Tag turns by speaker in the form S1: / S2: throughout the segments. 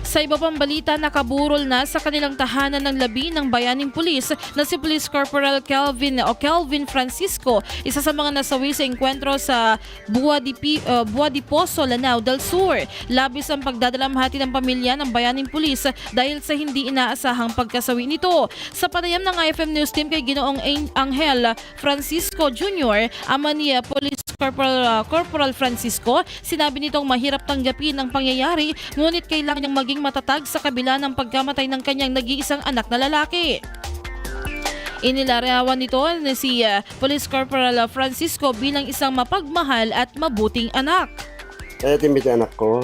S1: Sa iba pang balita, nakaburol na sa kanilang tahanan ng labi ng bayaning pulis na si Police Corporal Kelvin Francisco, isa sa mga nasawi sa engkwentro sa Buwa di Poso, Lanao del Sur. Labis ang pagdadalamhati ng pamilya ng bayaning pulis dahil sa hindi inaasahang pagkasawi nito. Sa panayam ng IFM News Team kay Ginoong Angel Francisco Jr., ama ni Police Corporal Francisco, sinabi nitong mahirap tanggapin ang pangyayari ngunit kailangan niyang maging matatag sa kabila ng pagkamatay ng kanyang nag-iisang anak na lalaki. Inilarawan nito si Police Corporal Francisco bilang isang mapagmahal at mabuting anak.
S2: Kaya timbiti anak ko,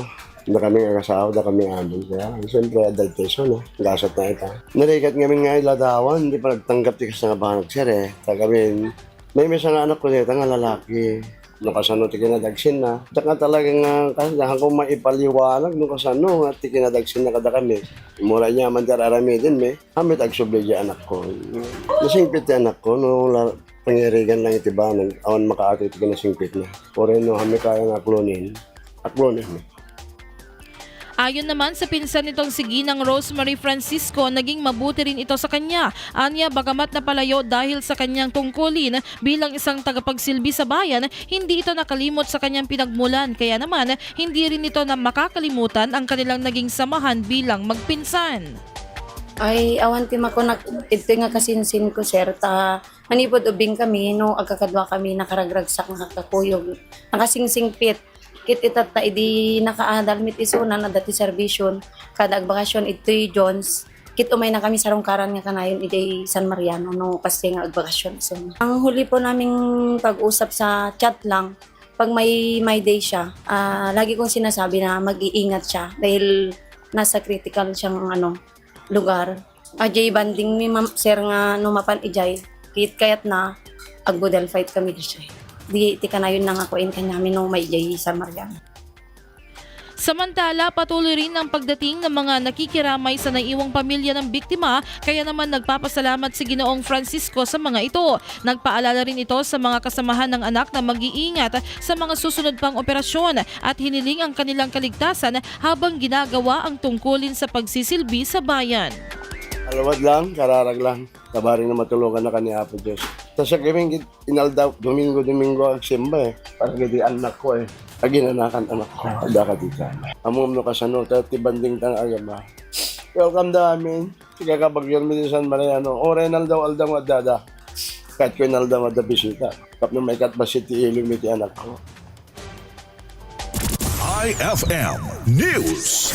S2: na kami asawa, na kami amin. Kaya siyempre, adultation, gasot na ito. Narikat ngamin nga iladawan, hindi pa nagtanggap di kasi nga bahanag sir eh. Kami, may misa nga anak ko dito nga lalaki. Nakasano ti kinadagsin na. Tsaka talagang kasi kung maipaliwanag nung kasano at ti kinadagsin na kada kami. Mura niya man dararami din me. Amit agsubli anak ko. Nasingpit anak ko no pangirigan lang iti ba awan makaati ti kinasingpit na. Pore no kami kaya nga klonin. Aklonin me.
S1: Ayon naman sa pinsan nitong si Ginang Rosemary Francisco, naging mabuti rin ito sa kanya. Anya, bagamat napalayo dahil sa kanyang tungkulin bilang isang tagapagsilbi sa bayan, hindi ito nakalimot sa kanyang pinagmulan. Kaya naman, hindi rin ito na makakalimutan ang kanilang naging samahan bilang magpinsan.
S3: Ay, awan ti mako ito nga kasinsin ko sir, manipod ubing kami, no, agkakadwa kami nakaragragsak nga kakuyog. Nakasingsingpit. Kit itata idi nakaadalmit isuna na dati servisyon kada agbakasyon ito'y Jones. Kit umay na kami sarong karan nga kanayon iti San Mariano no kasi nga agbakasyon. So, ang huli po naming pag-usap sa chat lang, pag may day siya, lagi kong sinasabi na mag-iingat siya dahil nasa critical siyang lugar. Ajay banding mi sir nga numapan ijay, kit kayat na agbudel fight kami siya. Di kanayon nang akuin kanyami nung may jay sa Mariano.
S1: Samantala, patuloy rin ang pagdating ng mga nakikiramay sa naiwang pamilya ng biktima, kaya naman nagpapasalamat si Ginoong Francisco sa mga ito. Nagpaalala rin ito sa mga kasamahan ng anak na mag-iingat sa mga susunod pang operasyon at hiniling ang kanilang kaligtasan habang ginagawa ang tungkulin sa pagsisilbi sa bayan.
S2: Alawad lang, kararag lang. Tabaring na matulungan na kani Apo Diyos. Tapos sa kaming inaldaw, Domingo ang simba eh. Parang hindi anak ko eh. Aginanakan anak ko. Ada ka dito. Amum no kasano, tati banding tang agama. Welcome da amin. Sige ka bagyan mo din San Mariano. O Renaldaw aldang wadada. Kahit ko inaldaw wadda bisita. Tapos may katbasiti iling miti anak ko.
S4: IFM News.